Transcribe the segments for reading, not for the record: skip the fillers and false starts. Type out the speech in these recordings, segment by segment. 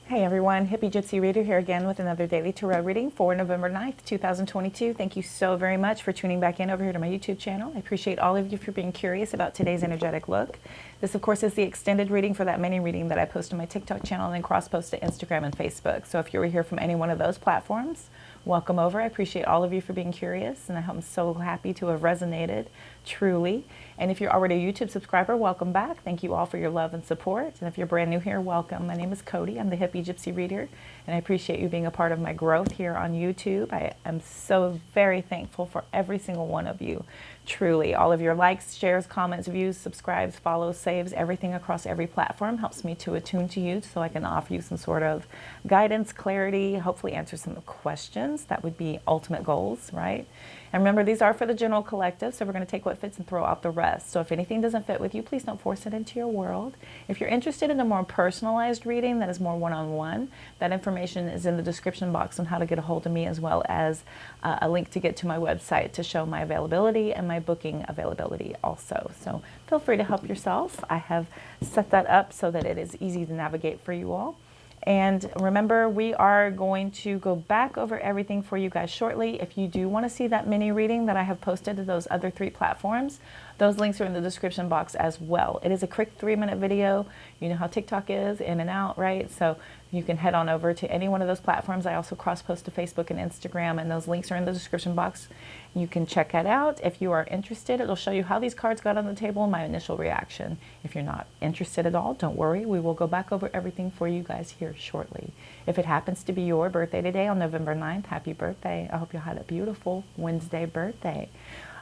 Hey everyone, Hippygypsyreader here again with another daily tarot reading for November 9th, 2022. Thank you so very much for tuning back in over here to my YouTube channel. I appreciate all of you for being curious about today's energetic look. This, of course, is the extended reading for that mini reading that I post on my TikTok channel and then cross-post to Instagram and Facebook. So if you were here from any one of those platforms, welcome over. I appreciate all of you for being curious, and I'm so happy to have resonated, truly. And if you're already a YouTube subscriber, welcome back. Thank you all for your love and support. And if you're brand new here, welcome. My name is Cody. I'm the Hippygypsyreader, and I appreciate you being a part of my growth here on YouTube. I am so very thankful for every single one of you. Truly, all of your likes, shares, comments, views, subscribes, follows, saves, everything across every platform helps me to attune to you so I can offer you some sort of guidance, clarity, hopefully answer some questions. That would be ultimate goals, right? And remember, these are for the general collective, so we're going to take what fits and throw out the rest. So if anything doesn't fit with you, please don't force it into your world. If you're interested in a more personalized reading that is more one-on-one, that information is in the description box on how to get a hold of me, as well as a link to get to my website to show my availability and my booking availability also. So feel free to help yourself. I have set that up so that it is easy to navigate for you all. And remember, we are going to go back over everything for you guys shortly. If you do want to see that mini reading that I have posted to those other 3 platforms, those links are in the description box as well. It is a quick 3-minute video. You know how TikTok is, in and out, right? So you can head on over to any one of those platforms. I also cross-post to Facebook and Instagram, and those links are in the description box. You can check that out. If you are interested, it'll show you how these cards got on the table and my initial reaction. If you're not interested at all, don't worry. We will go back over everything for you guys here shortly. If it happens to be your birthday today on November 9th, happy birthday. I hope you had a beautiful Wednesday birthday.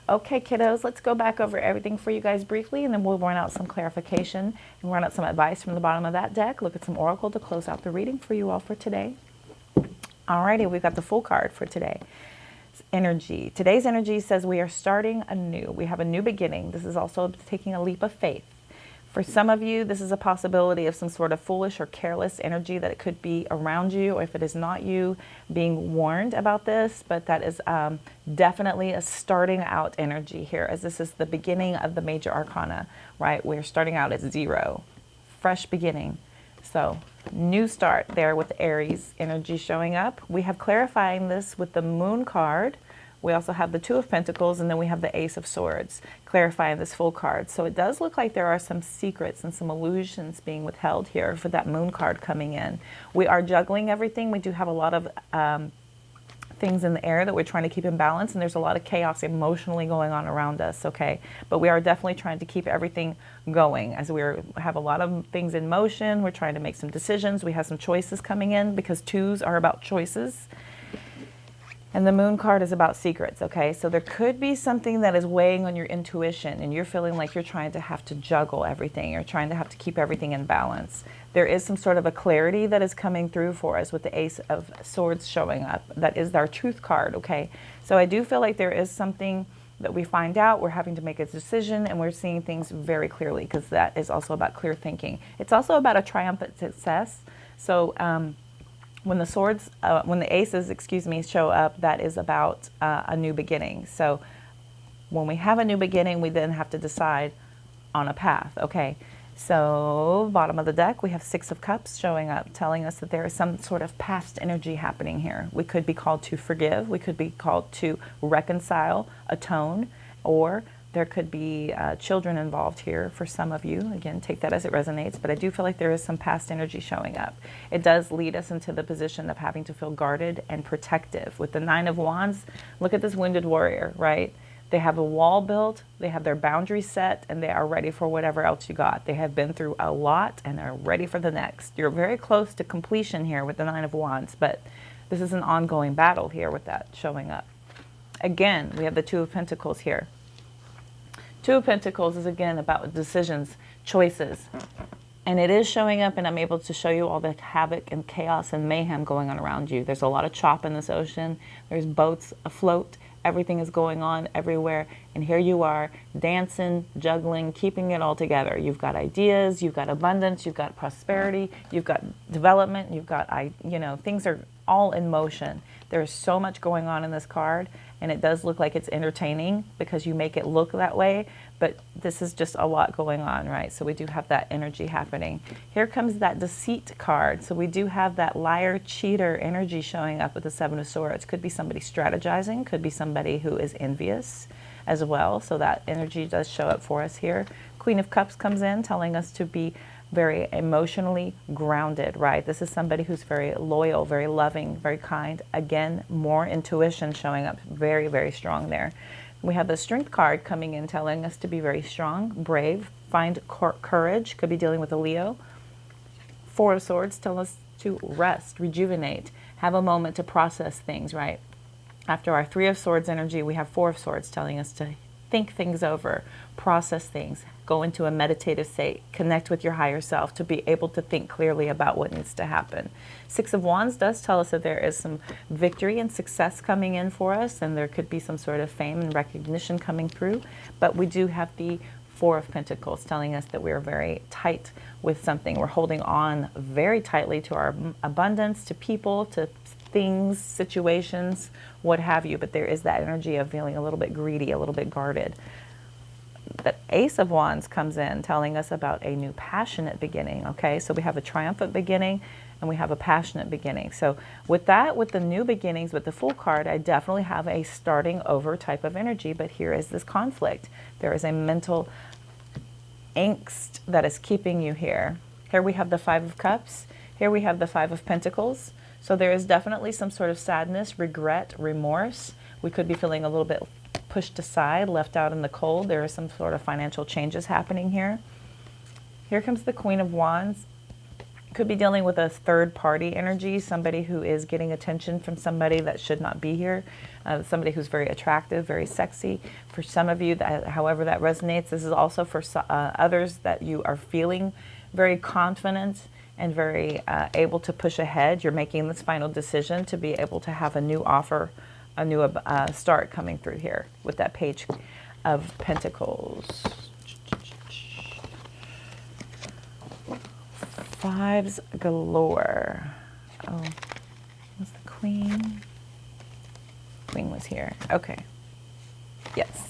Okay, kiddos, let's go back over everything for you guys briefly, and then we'll run out some clarification and run out some advice from the bottom of that deck. Look at some oracle to close out the reading for you all for today. Alrighty, we've got the full card for today. Energy. Today's energy says we are starting anew. We have a new beginning. This is also taking a leap of faith. For some of you, this is a possibility of some sort of foolish or careless energy that it could be around you, or if it is not you, being warned about this. But that is definitely a starting out energy here, as this is the beginning of the major arcana, right? We're starting out at 0, fresh beginning. So new start there with Aries energy showing up. We have clarifying this with the Moon card. We also have the 2 of Pentacles, and then we have the Ace of Swords, clarifying this full card. So it does look like there are some secrets and some illusions being withheld here for that Moon card coming in. We are juggling everything. We do have a lot of things in the air that we're trying to keep in balance, and there's a lot of chaos emotionally going on around us, okay? But we are definitely trying to keep everything going as we have a lot of things in motion. We're trying to make some decisions. We have some choices coming in because 2s are about choices. And the Moon card is about secrets, okay? So there could be something that is weighing on your intuition, and you're feeling like you're trying to have to juggle everything. You're trying to have to keep everything in balance. There is some sort of a clarity that is coming through for us with the Ace of Swords showing up. That is our truth card, okay? So I do feel like there is something that we find out, we're having to make a decision, and we're seeing things very clearly, because that is also about clear thinking. It's also about a triumphant success. So, when the aces, show up, that is about a new beginning. So when we have a new beginning, we then have to decide on a path, okay? So bottom of the deck, we have 6 of Cups showing up, telling us that there is some sort of past energy happening here. We could be called to forgive. We could be called to reconcile, atone, or there could be children involved here for some of you. Again, take that as it resonates, but I do feel like there is some past energy showing up. It does lead us into the position of having to feel guarded and protective. With the 9 of Wands, look at this wounded warrior, right? They have a wall built, they have their boundaries set, and they are ready for whatever else you got. They have been through a lot and are ready for the next. You're very close to completion here with the 9 of Wands, but this is an ongoing battle here with that showing up. Again, we have the 2 of Pentacles here. 2 of Pentacles is again about decisions, choices. And it is showing up, and I'm able to show you all the havoc and chaos and mayhem going on around you. There's a lot of chop in this ocean. There's boats afloat. Everything is going on everywhere. And here you are dancing, juggling, keeping it all together. You've got ideas, you've got abundance, you've got prosperity, you've got development, you've got, things are all in motion. There's so much going on in this card, and it does look like it's entertaining because you make it look that way, but this is just a lot going on, right? So we do have that energy happening. Here comes that deceit card. So we do have that liar, cheater energy showing up with the Seven of Swords. Could be somebody strategizing, could be somebody who is envious as well. So that energy does show up for us here. Queen of Cups comes in telling us to be very emotionally grounded, right? This is somebody who's very loyal, very loving, very kind. Again, more intuition showing up very, very strong there. We have the Strength card coming in telling us to be very strong, brave, find courage. Could be dealing with a Leo. Four of Swords tell us to rest, rejuvenate, have a moment to process things, right? After our Three of Swords energy, we have Four of Swords telling us to think things over, process things, go into a meditative state, connect with your higher self to be able to think clearly about what needs to happen. Six of Wands does tell us that there is some victory and success coming in for us, and there could be some sort of fame and recognition coming through, but we do have the Four of Pentacles telling us that we are very tight with something. We're holding on very tightly to our abundance, to people, to things, situations, what have you, but there is that energy of feeling a little bit greedy, a little bit guarded. The Ace of Wands comes in telling us about a new passionate beginning, okay? So we have a triumphant beginning and we have a passionate beginning. So with that, with the new beginnings, with the Fool card, I definitely have a starting over type of energy, but here is this conflict. There is a mental angst that is keeping you here. Here we have the Five of Cups. Here we have the Five of Pentacles. So there is definitely some sort of sadness, regret, remorse. We could be feeling a little bit pushed aside, left out in the cold. There are some sort of financial changes happening here. Here comes the Queen of Wands. Could be dealing with a third party energy, somebody who is getting attention from somebody that should not be here, somebody who's very attractive, very sexy. For some of you, that, however that resonates, this is also for others that you are feeling very confident and very able to push ahead. You're making this final decision to be able to have a new offer, a new start coming through here with that Page of Pentacles. Fives galore. Oh, was the Queen? Queen was here. Okay. Yes.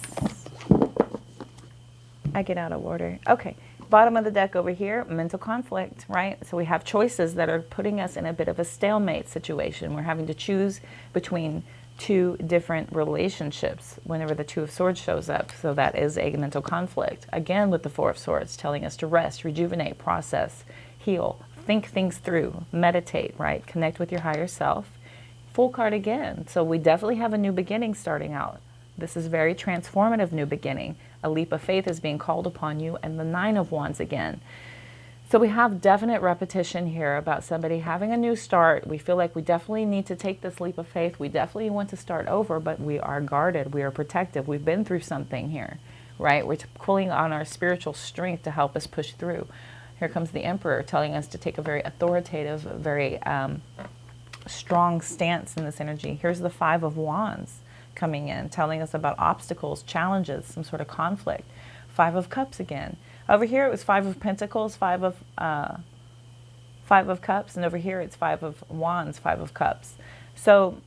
I get out of order. Okay. Bottom of the deck over here, mental conflict, right? So we have choices that are putting us in a bit of a stalemate situation. We're having to choose between two different relationships whenever the Two of Swords shows up. So that is a mental conflict. Again, with the Four of Swords telling us to rest, rejuvenate, process, heal, think things through, meditate, right? Connect with your higher self. Fool card again. So we definitely have a new beginning starting out. This is very transformative new beginning. A leap of faith is being called upon you, and the Nine of Wands again. So we have definite repetition here about somebody having a new start. We feel like we definitely need to take this leap of faith. We definitely want to start over, but we are guarded. We are protective. We've been through something here, right? We're pulling on our spiritual strength to help us push through. Here comes the Emperor telling us to take a very authoritative, very strong stance in this energy. Here's the Five of Wands coming in, telling us about obstacles, challenges, some sort of conflict. Five of Cups again. Over here it was Five of Pentacles, Five of Cups, and over here it's Five of Wands, Five of Cups. So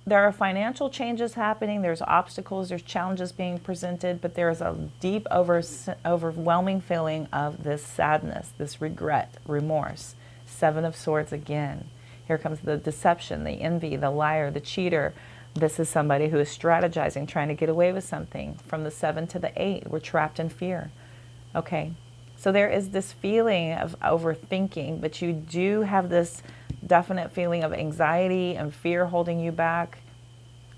there are financial changes happening, there's obstacles, there's challenges being presented, but there's a deep, overwhelming feeling of this sadness, this regret, remorse. Seven of Swords again. Here comes the deception, the envy, the liar, the cheater. This is somebody who is strategizing, trying to get away with something. From the 7 to the 8, we're trapped in fear. Okay, so there is this feeling of overthinking, but you do have this definite feeling of anxiety and fear holding you back.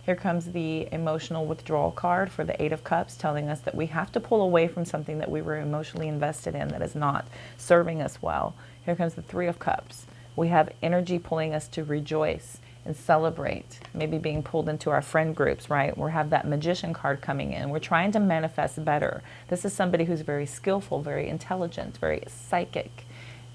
Here comes the emotional withdrawal card for the Eight of Cups, telling us that we have to pull away from something that we were emotionally invested in that is not serving us well. Here comes the Three of Cups. We have energy pulling us to rejoice and celebrate, maybe being pulled into our friend groups, right? We have that Magician card coming in. We're trying to manifest better. This is somebody who's very skillful, very intelligent, very psychic,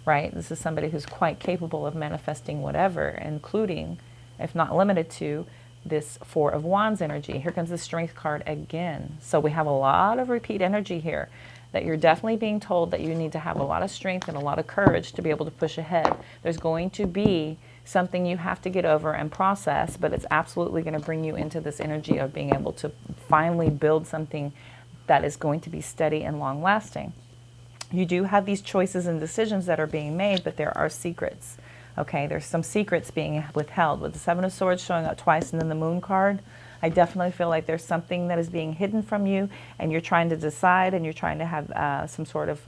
right? This is somebody who's quite capable of manifesting whatever, including, if not limited to, this Four of Wands energy. Here comes the Strength card again. So we have a lot of repeat energy here, that you're definitely being told that you need to have a lot of strength and a lot of courage to be able to push ahead. There's going to be something you have to get over and process, but it's absolutely going to bring you into this energy of being able to finally build something that is going to be steady and long lasting. You do have these choices and decisions that are being made, but there are secrets. Okay, there's some secrets being withheld. With the Seven of Swords showing up twice and then the Moon card, I definitely feel like there's something that is being hidden from you, and you're trying to decide, and you're trying to have some sort of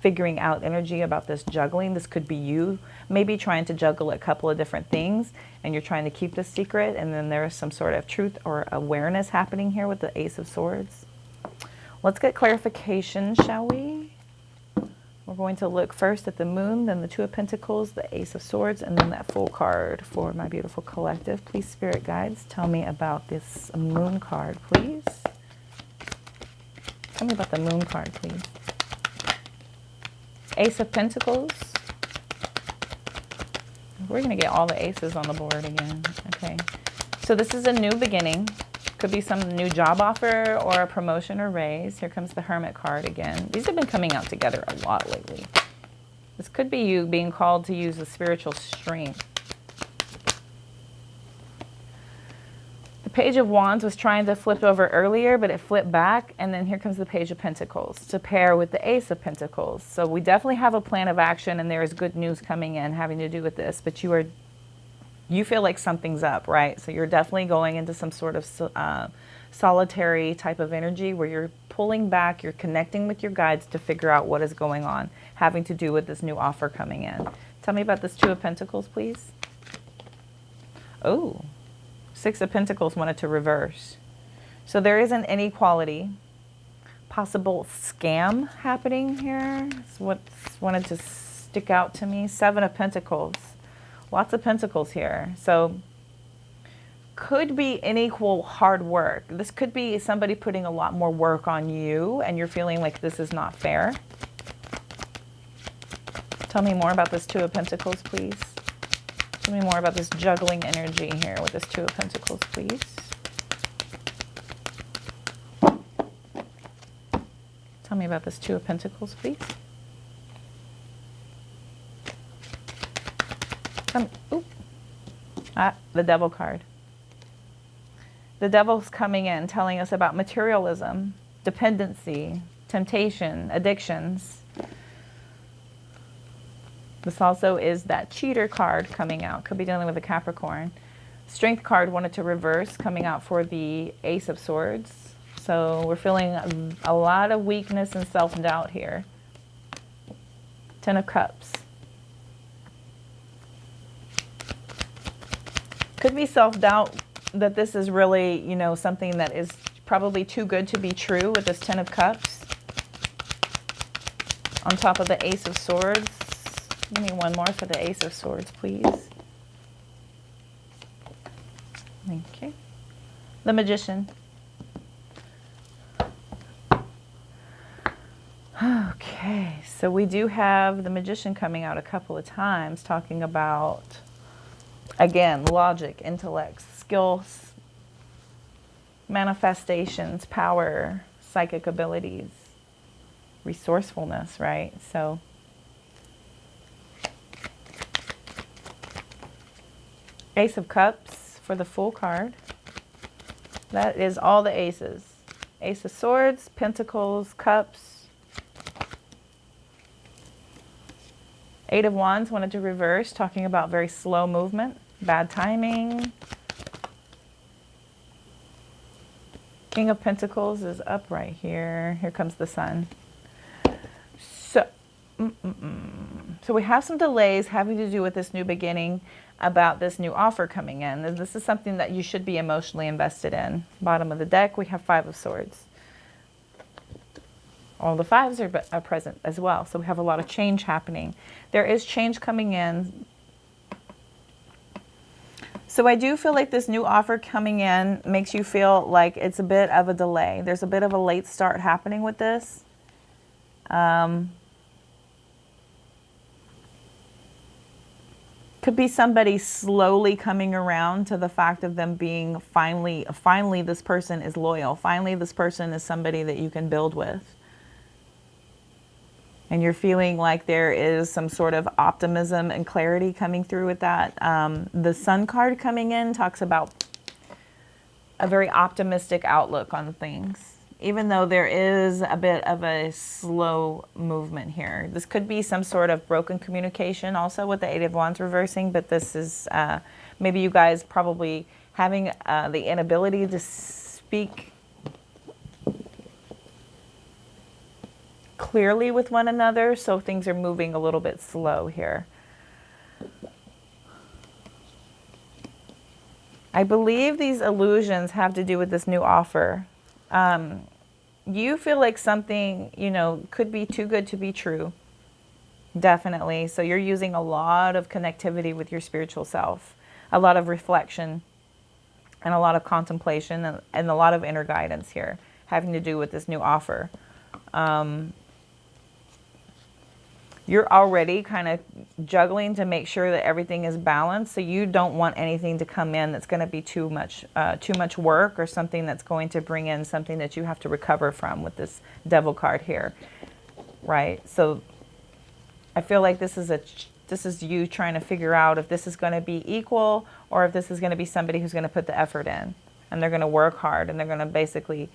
figuring out energy about this juggling. This could be you maybe trying to juggle a couple of different things, and you're trying to keep this secret, and then there's some sort of truth or awareness happening here with the Ace of Swords. Let's get clarification, shall we? We're going to look first at the Moon, then the Two of Pentacles, the Ace of Swords, and then that Fool card for my beautiful collective. Please, Spirit Guides, tell me about this Moon card, please. Tell me about the Moon card, please. Ace of Pentacles. We're going to get all the aces on the board again. Okay. So this is a new beginning. Could be some new job offer or a promotion or raise. Here comes the Hermit card again. These have been coming out together a lot lately. This could be you being called to use the spiritual strength. The Page of Wands was trying to flip over earlier, but it flipped back. And then here comes the Page of Pentacles to pair with the Ace of Pentacles. So we definitely have a plan of action, and there is good news coming in having to do with this. But you feel like something's up, right? So you're definitely going into some sort of solitary type of energy where you're pulling back, you're connecting with your guides to figure out what is going on, having to do with this new offer coming in. Tell me about this Two of Pentacles, please. Oh, Six of Pentacles wanted to reverse. So there is an inequality, possible scam happening here. It's what's wanted to stick out to me. Seven of Pentacles. Lots of pentacles here. So could be unequal hard work. This could be somebody putting a lot more work on you and you're feeling like this is not fair. Tell me more about this Two of Pentacles, please. Tell me more about this juggling energy here with this Two of Pentacles, please. Tell me about this Two of Pentacles, please. The Devil card. The Devil's coming in, telling us about materialism, dependency, temptation, addictions. This also is that Cheater card coming out. Could be dealing with a Capricorn. Strength card wanted to reverse, coming out for the Ace of Swords. So we're feeling a lot of weakness and self-doubt here. Ten of Cups. Could be self-doubt that this is really, you know, something that is probably too good to be true with this Ten of Cups. On top of the Ace of Swords. Give me one more for the Ace of Swords, please. Okay. The Magician. Okay, so we do have the Magician coming out a couple of times, talking about, again, logic, intellect, skills, manifestations, power, psychic abilities, resourcefulness, right? So Ace of Cups for the Fool card. That is all the aces. Ace of Swords, Pentacles, Cups. Eight of Wands wanted to reverse, talking about very slow movement, bad timing. King of Pentacles is up right here. Here comes the Sun. So, so we have some delays having to do with this new beginning, about this new offer coming in. This is something that you should be emotionally invested in. Bottom of the deck, we have Five of Swords. All the fives are present as well. So we have a lot of change happening. There is change coming in. So I do feel like this new offer coming in makes you feel like it's a bit of a delay. There's a bit of a late start happening with this. Could be somebody slowly coming around to the fact of them being finally this person is loyal. Finally, this person is somebody that you can build with. And you're feeling like there is some sort of optimism and clarity coming through with that. The Sun card coming in talks about a very optimistic outlook on things, even though there is a bit of a slow movement here. This could be some sort of broken communication also with the Eight of Wands reversing, but this is maybe you guys probably having the inability to speak clearly with one another, so things are moving a little bit slow here. I believe these illusions have to do with this new offer. You feel like something, you know, could be too good to be true. Definitely. So you're using a lot of connectivity with your spiritual self, a lot of reflection, and a lot of contemplation, and a lot of inner guidance here, having to do with this new offer. You're already kind of juggling to make sure that everything is balanced, so you don't want anything to come in that's going to be too much work, or something that's going to bring in something that you have to recover from with this Devil card here, right? So I feel like this is you trying to figure out if this is going to be equal, or if this is going to be somebody who's going to put the effort in, and they're going to work hard, and they're going to basically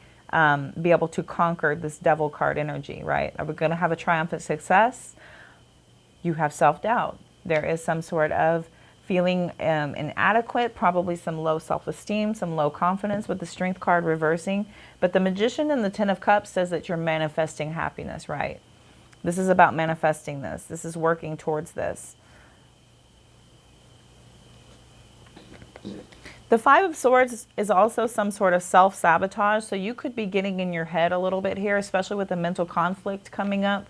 be able to conquer this Devil card energy, right? Are we going to have a triumphant success? You have self-doubt. There is some sort of feeling inadequate, probably some low self-esteem, some low confidence with the Strength card reversing. But the Magician and the Ten of Cups says that you're manifesting happiness, right? This is about manifesting this. This is working towards this. The Five of Swords is also some sort of self-sabotage. So you could be getting in your head a little bit here, especially with the mental conflict coming up,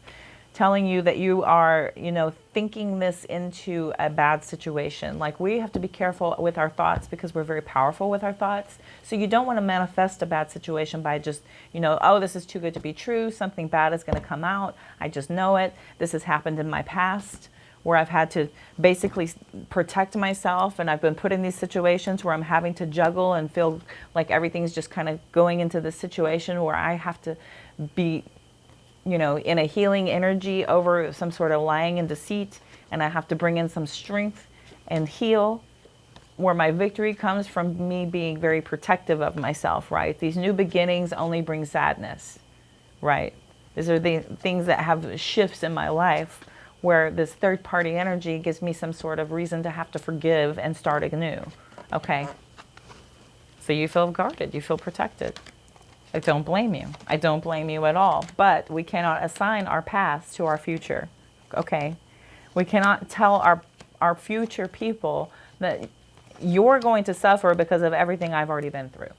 telling you that you are, you know, thinking this into a bad situation. Like, we have to be careful with our thoughts because we're very powerful with our thoughts. So you don't want to manifest a bad situation by just, you know, oh, this is too good to be true. Something bad is going to come out. I just know it. This has happened in my past where I've had to basically protect myself, and I've been put in these situations where I'm having to juggle and feel like everything's just kind of going into this situation where I have to be, you know, in a healing energy over some sort of lying and deceit, and I have to bring in some strength and heal, where my victory comes from me being very protective of myself, right? These new beginnings only bring sadness, right? These are the things that have shifts in my life where this third party energy gives me some sort of reason to have to forgive and start anew, okay? So you feel guarded, you feel protected. I don't blame you. I don't blame you at all. But we cannot assign our past to our future, okay? We cannot tell our future people that you're going to suffer because of everything I've already been through,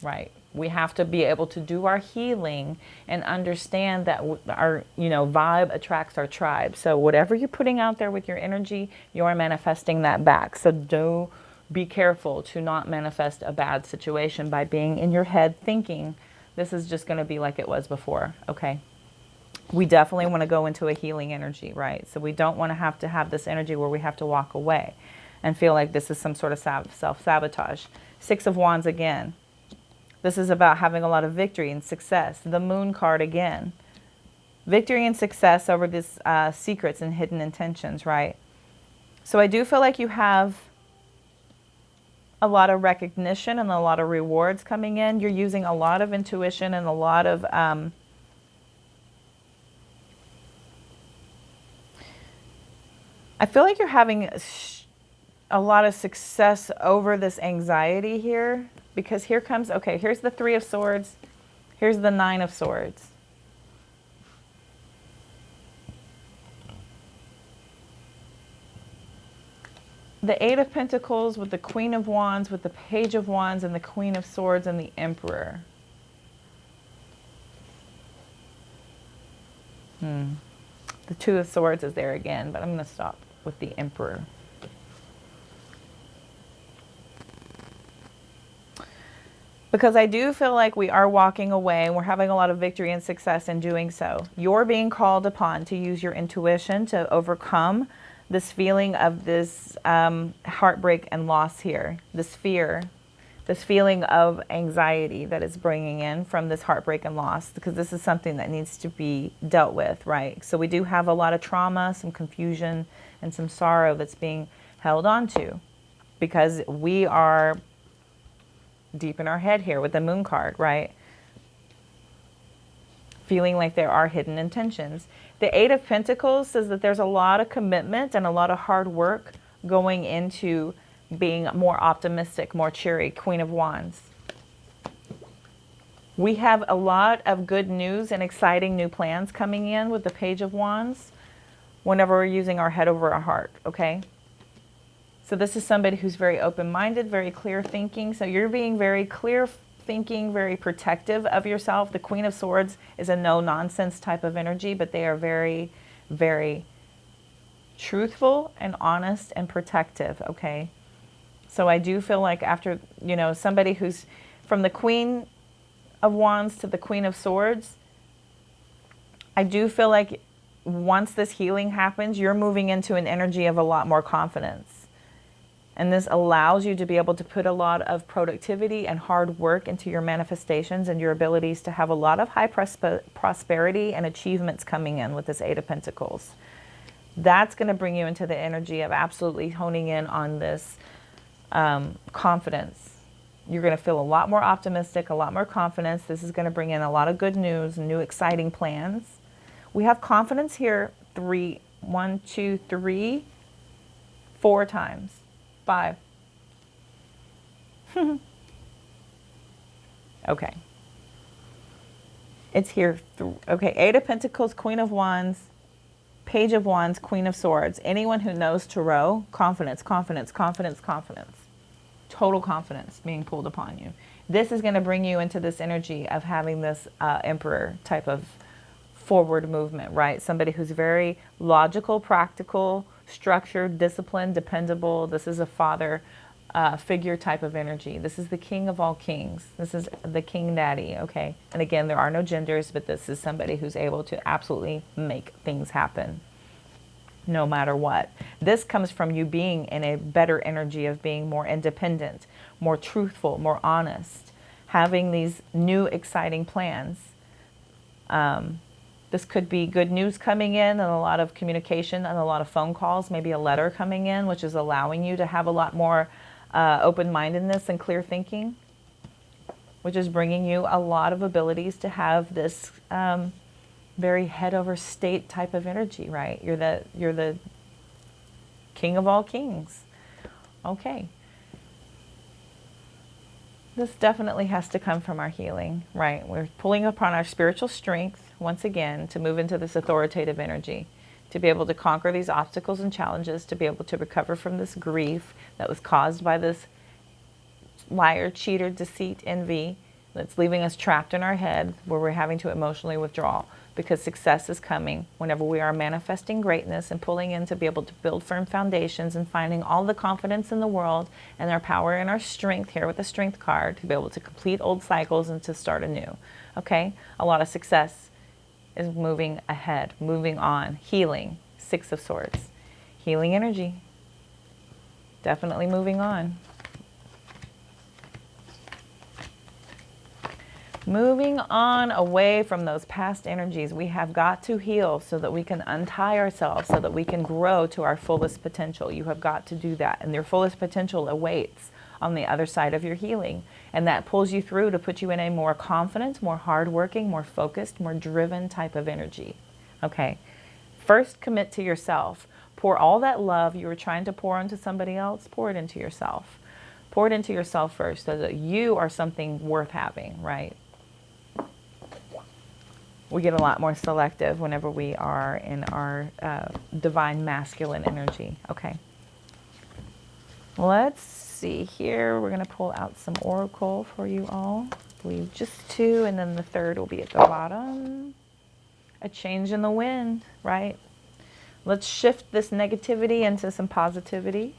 right? We have to be able to do our healing and understand that our, you know, vibe attracts our tribe. So whatever you're putting out there with your energy, you're manifesting that back. So do be careful to not manifest a bad situation by being in your head thinking this is just going to be like it was before, okay? We definitely want to go into a healing energy, right? So we don't want to have this energy where we have to walk away and feel like this is some sort of self-sabotage. Six of Wands again. This is about having a lot of victory and success. The Moon card again. Victory and success over these secrets and hidden intentions, right? So I do feel like you have a lot of recognition and a lot of rewards coming in. You're using a lot of intuition and a lot of I feel like you're having a lot of success over this anxiety here, because here comes, okay, here's the Three of Swords, here's the Nine of Swords. The Eight of Pentacles with the Queen of Wands, with the Page of Wands, and the Queen of Swords, and the Emperor. The Two of Swords is there again, but I'm going to stop with the Emperor. Because I do feel like we are walking away and we're having a lot of victory and success in doing so. You're being called upon to use your intuition to overcome this feeling of this heartbreak and loss here, this fear, this feeling of anxiety that it's bringing in from this heartbreak and loss, because this is something that needs to be dealt with, right? So we do have a lot of trauma, some confusion, and some sorrow that's being held on to, because we are deep in our head here with the moon card, right? Feeling like there are hidden intentions. The Eight of Pentacles says that there's a lot of commitment and a lot of hard work going into being more optimistic, more cheery. Queen of Wands. We have a lot of good news and exciting new plans coming in with the Page of Wands whenever we're using our head over our heart, okay? So this is somebody who's very open-minded, very clear thinking. So you're being very clear thinking, very protective of yourself. The Queen of Swords is a no-nonsense type of energy, but they are very, very truthful and honest and protective, okay? So I do feel like after, you know, somebody who's from the Queen of Wands to the Queen of Swords, I do feel like once this healing happens, you're moving into an energy of a lot more confidence. And this allows you to be able to put a lot of productivity and hard work into your manifestations and your abilities to have a lot of high prosperity and achievements coming in with this Eight of Pentacles. That's going to bring you into the energy of absolutely honing in on this confidence. You're going to feel a lot more optimistic, a lot more confidence. This is going to bring in a lot of good news, new exciting plans. We have confidence here 4 times. 5. Okay. It's here. Okay, Eight of Pentacles, Queen of Wands, Page of Wands, Queen of Swords. Anyone who knows Tarot, confidence, confidence, confidence, confidence. Total confidence being pulled upon you. This is going to bring you into this energy of having this Emperor type of forward movement, right? Somebody who's very logical, practical, structured, disciplined, dependable. This is a father figure type of energy. This is the king of all kings. This is the king daddy, okay? And again, there are no genders, but this is somebody who's able to absolutely make things happen no matter what. This comes from you being in a better energy of being more independent, more truthful, more honest, having these new exciting plans. This could be good news coming in and a lot of communication and a lot of phone calls, maybe a letter coming in, which is allowing you to have a lot more open-mindedness and clear thinking, which is bringing you a lot of abilities to have this very head over state type of energy, right? You're the king of all kings. Okay. This definitely has to come from our healing, right? We're pulling upon our spiritual strength once again to move into this authoritative energy, to be able to conquer these obstacles and challenges, to be able to recover from this grief that was caused by this liar, cheater, deceit, envy that's leaving us trapped in our head where we're having to emotionally withdraw, because success is coming whenever we are manifesting greatness and pulling in to be able to build firm foundations and finding all the confidence in the world and our power and our strength here with the strength card to be able to complete old cycles and to start anew. Okay? A lot of success is moving ahead, moving on, healing. 6 of Swords. Healing energy. Definitely moving on. Moving on away from those past energies. We have got to heal so that we can untie ourselves, so that we can grow to our fullest potential. You have got to do that. And your fullest potential awaits on the other side of your healing. And that pulls you through to put you in a more confident, more hardworking, more focused, more driven type of energy. Okay. First, commit to yourself. Pour all that love you were trying to pour into somebody else, pour it into yourself. Pour it into yourself first so that you are something worth having, right? We get a lot more selective whenever we are in our divine masculine energy. Okay. Let's see here. We're going to pull out some oracle for you all. I believe just 2, and then the 3rd will be at the bottom. A change in the wind, right? Let's shift this negativity into some positivity.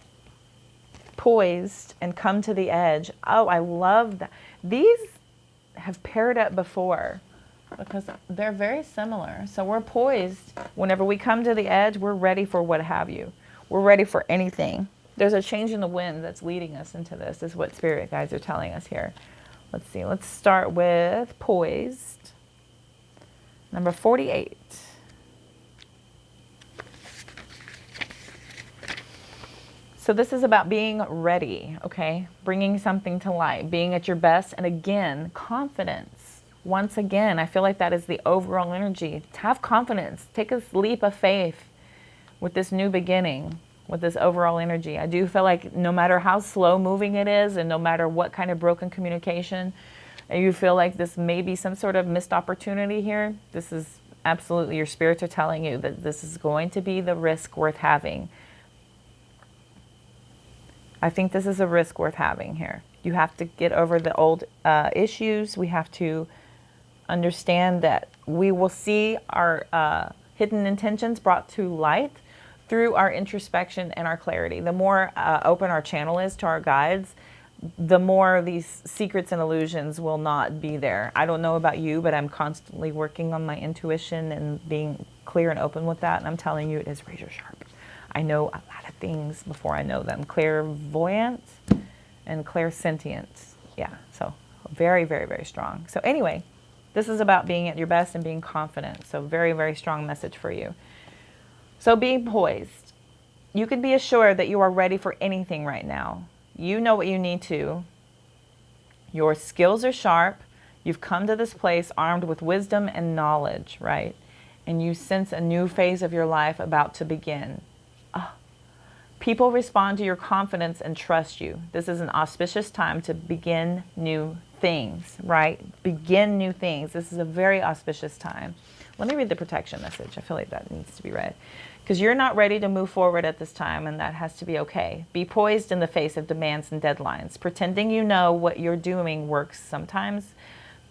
Poised and come to the edge. Oh, I love that. These have paired up before, because they're very similar. So we're poised. Whenever we come to the edge, we're ready for what have you. We're ready for anything. There's a change in the wind that's leading us into this, is what spirit guides are telling us here. Let's see. Let's start with poised. Number 48. So this is about being ready, okay? Bringing something to light, being at your best, and again, confidence. Once again, I feel like that is the overall energy. Have confidence. Take a leap of faith with this new beginning, with this overall energy. I do feel like no matter how slow moving it is, and no matter what kind of broken communication, and you feel like this may be some sort of missed opportunity here, this is absolutely, your spirits are telling you that this is going to be the risk worth having. I think this is a risk worth having here. You have to get over the old issues. We have to understand that we will see our hidden intentions brought to light through our introspection and our clarity. The more open our channel is to our guides, the more these secrets and illusions will not be there. I don't know about you, but I'm constantly working on my intuition and being clear and open with that. And I'm telling you, it is razor sharp. I know a lot of things before I know them. Clairvoyant and clairsentient. Yeah, so very, very, very strong. So anyway, this is about being at your best and being confident. So very, very strong message for you. So being poised. You can be assured that you are ready for anything right now. You know what you need to. Your skills are sharp. You've come to this place armed with wisdom and knowledge, right? And you sense a new phase of your life about to begin. People respond to your confidence and trust you. This is an auspicious time to begin new things, right? Begin new things. This is a very auspicious time. Let me read the protection message. I feel like that needs to be read. Because you're not ready to move forward at this time, and that has to be okay. Be poised in the face of demands and deadlines. Pretending you know what you're doing works sometimes,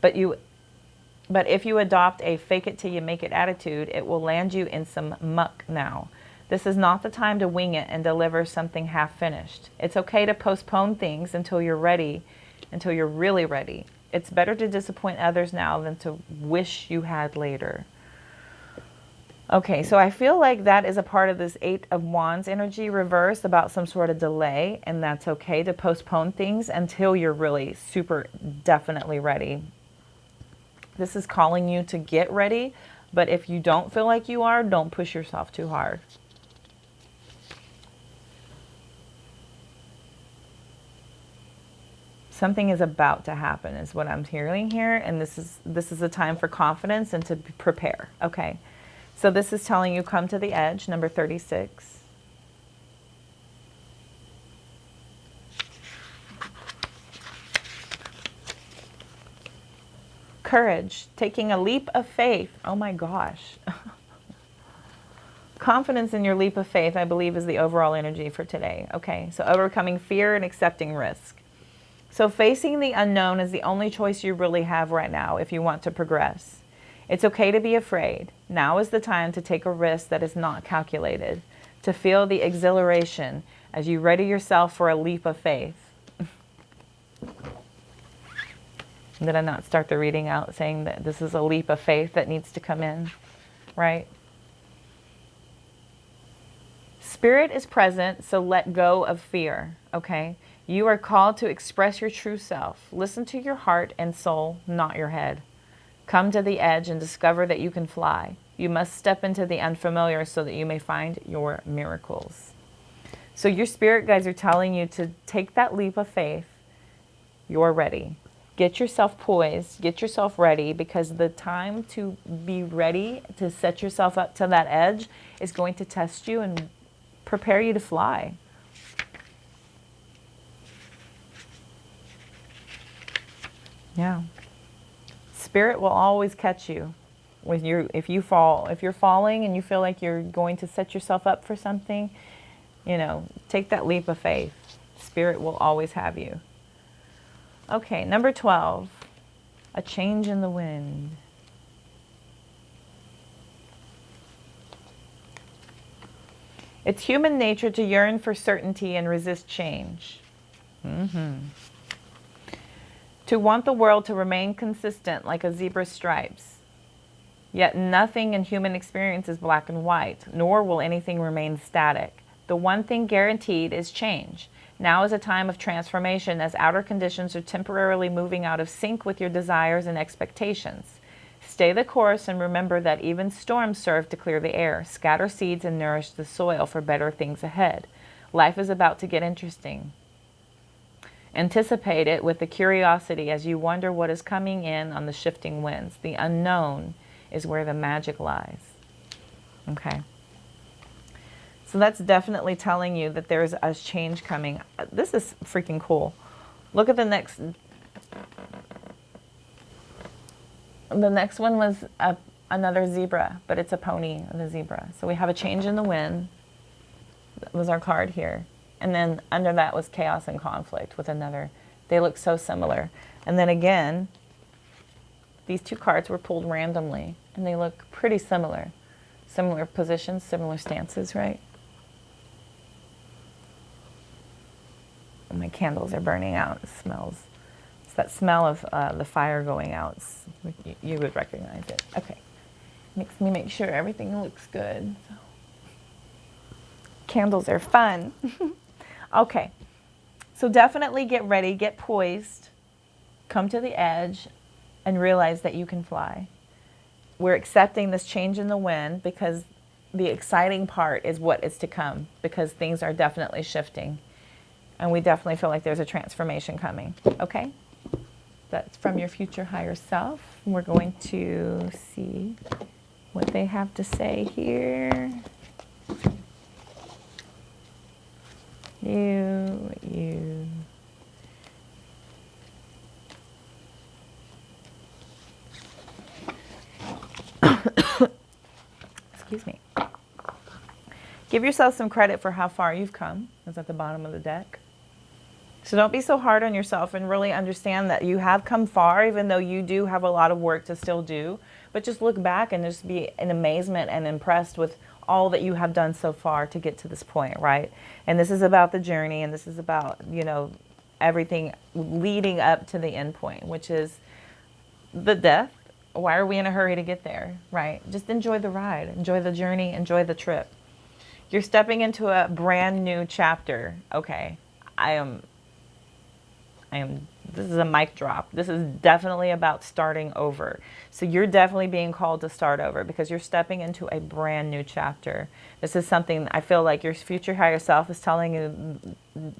but if you adopt a fake it till you make it attitude, it will land you in some muck now. This is not the time to wing it and deliver something half finished. It's okay to postpone things until you're ready, until you're really ready. It's better to disappoint others now than to wish you had later. Okay, so I feel like that is a part of this 8 of Wands energy reverse about some sort of delay, and that's okay to postpone things until you're really super definitely ready. This is calling you to get ready, but if you don't feel like you are, don't push yourself too hard. Something is about to happen is what I'm hearing here, and this is a time for confidence and to prepare. Okay, so this is telling you come to the edge, number 36. Courage, taking a leap of faith. Oh my gosh. Confidence in your leap of faith, I believe, is the overall energy for today. Okay, so overcoming fear and accepting risk. So facing the unknown is the only choice you really have right now if you want to progress. It's okay to be afraid. Now is the time to take a risk that is not calculated, to feel the exhilaration as you ready yourself for a leap of faith. Did I not start the reading out saying that this is a leap of faith that needs to come in, right? Spirit is present, so let go of fear, okay? You are called to express your true self. Listen to your heart and soul, not your head. Come to the edge and discover that you can fly. You must step into the unfamiliar so that you may find your miracles. So your spirit guides are telling you to take that leap of faith. You're ready. Get yourself poised. Get yourself ready, because the time to be ready to set yourself up to that edge is going to test you and prepare you to fly. Yeah. Spirit will always catch you when if you're falling and you feel like you're going to set yourself up for something, take that leap of faith. Spirit will always have you. Okay, number 12, a change in the wind. It's human nature to yearn for certainty and resist change. To want the world to remain consistent like a zebra's stripes. Yet nothing in human experience is black and white, nor will anything remain static. The one thing guaranteed is change. Now is a time of transformation as outer conditions are temporarily moving out of sync with your desires and expectations. Stay the course and remember that even storms serve to clear the air, scatter seeds, and nourish the soil for better things ahead. Life is about to get interesting. Anticipate it with the curiosity as you wonder what is coming in on the shifting winds. The unknown is where the magic lies. Okay. So that's definitely telling you that there's a change coming. This is freaking cool. Look at the next. The next one was another zebra, but it's a pony of the zebra. So we have a change in the wind. That was our card here. And then under that was chaos and conflict with another. They look so similar. And then again, these two cards were pulled randomly, and they look pretty similar. Similar positions, similar stances, right? My candles are burning out. It smells. It's that smell of the fire going out. You would recognize it. Okay. Makes me make sure everything looks good. So. Candles are fun. Okay. So definitely get ready, get poised, come to the edge, and realize that you can fly. We're accepting this change in the wind because the exciting part is what is to come, because things are definitely shifting. And we definitely feel like there's a transformation coming, okay? That's from your future higher self. We're going to see what they have to say here. You. Excuse me. Give yourself some credit for how far you've come. It's at the bottom of the deck. So don't be so hard on yourself and really understand that you have come far, even though you do have a lot of work to still do. But just look back and just be in amazement and impressed with all that you have done so far to get to this point, right? And this is about the journey, and this is about, you know, everything leading up to the end point, which is the death. Why are we in a hurry to get there, right? Just enjoy the ride, enjoy the journey, enjoy the trip. You're stepping into a brand new chapter. Okay, this is a mic drop. This is definitely about starting over. So you're definitely being called to start over because you're stepping into a brand new chapter. This is something I feel like your future higher self is telling you,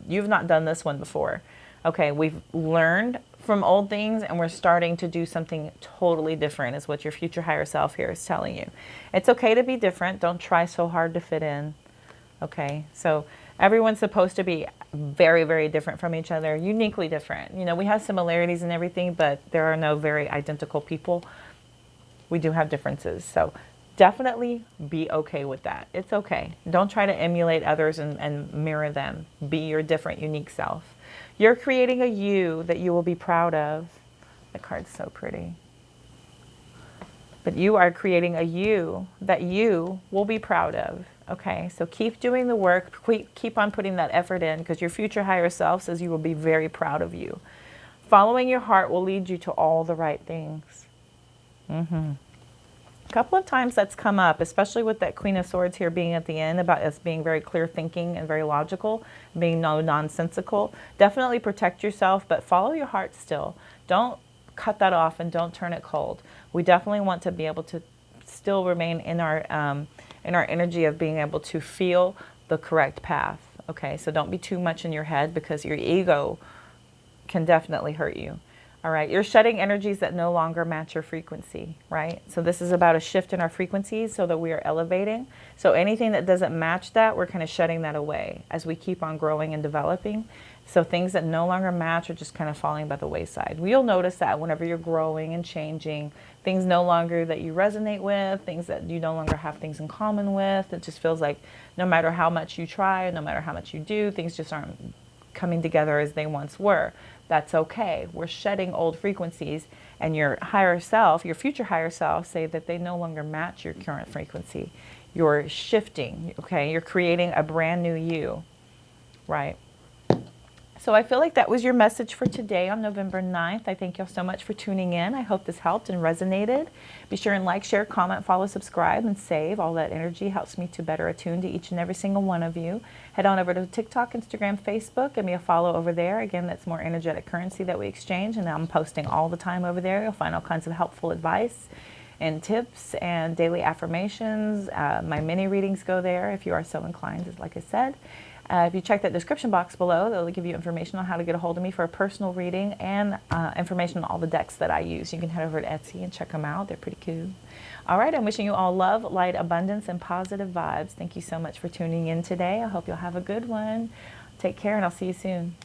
you've not done this one before. Okay, we've learned from old things and we're starting to do something totally different is what your future higher self here is telling you. It's okay to be different. Don't try so hard to fit in. Okay, so everyone's supposed to be very, very different from each other, uniquely different. You know, we have similarities and everything, but there are no very identical people. We do have differences. So definitely be okay with that. It's okay. Don't try to emulate others and mirror them. Be your different, unique self. You're creating a you that you will be proud of. The card's so pretty. But you are creating a you that you will be proud of. Okay, so keep doing the work, keep on putting that effort in because your future higher self says you will be very proud of you. Following your heart will lead you to all the right things. A couple of times that's come up, especially with that Queen of Swords here being at the end about us being very clear thinking and very logical, being nonsensical. Definitely protect yourself, but follow your heart still. Don't cut that off and don't turn it cold. We definitely want to be able to still remain in our energy of being able to feel the correct path. Okay, so don't be too much in your head because your ego can definitely hurt you. All right, you're shedding energies that no longer match your frequency, right? So this is about a shift in our frequencies so that we are elevating. So anything that doesn't match that, we're kind of shedding that away as we keep on growing and developing. So things that no longer match are just kind of falling by the wayside. You'll notice that whenever you're growing and changing, things no longer that you resonate with, things that you no longer have things in common with. It just feels like no matter how much you try, no matter how much you do, things just aren't coming together as they once were. That's okay. We're shedding old frequencies, and your higher self, your future higher self, say that they no longer match your current frequency. You're shifting, okay? You're creating a brand new you, right? So I feel like that was your message for today on November 9th. I thank y'all so much for tuning in. I hope this helped and resonated. Be sure and like, share, comment, follow, subscribe, and save. All that energy helps me to better attune to each and every single one of you. Head on over to TikTok, Instagram, Facebook. Give me a follow over there. Again, that's more energetic currency that we exchange, and I'm posting all the time over there. You'll find all kinds of helpful advice and tips and daily affirmations. My mini readings go there if you are so inclined, as like I said. If you check that description box below, that'll give you information on how to get a hold of me for a personal reading and information on all the decks that I use. You can head over to Etsy and check them out. They're pretty cool. All right, I'm wishing you all love, light, abundance, and positive vibes. Thank you so much for tuning in today. I hope you'll have a good one. Take care, and I'll see you soon.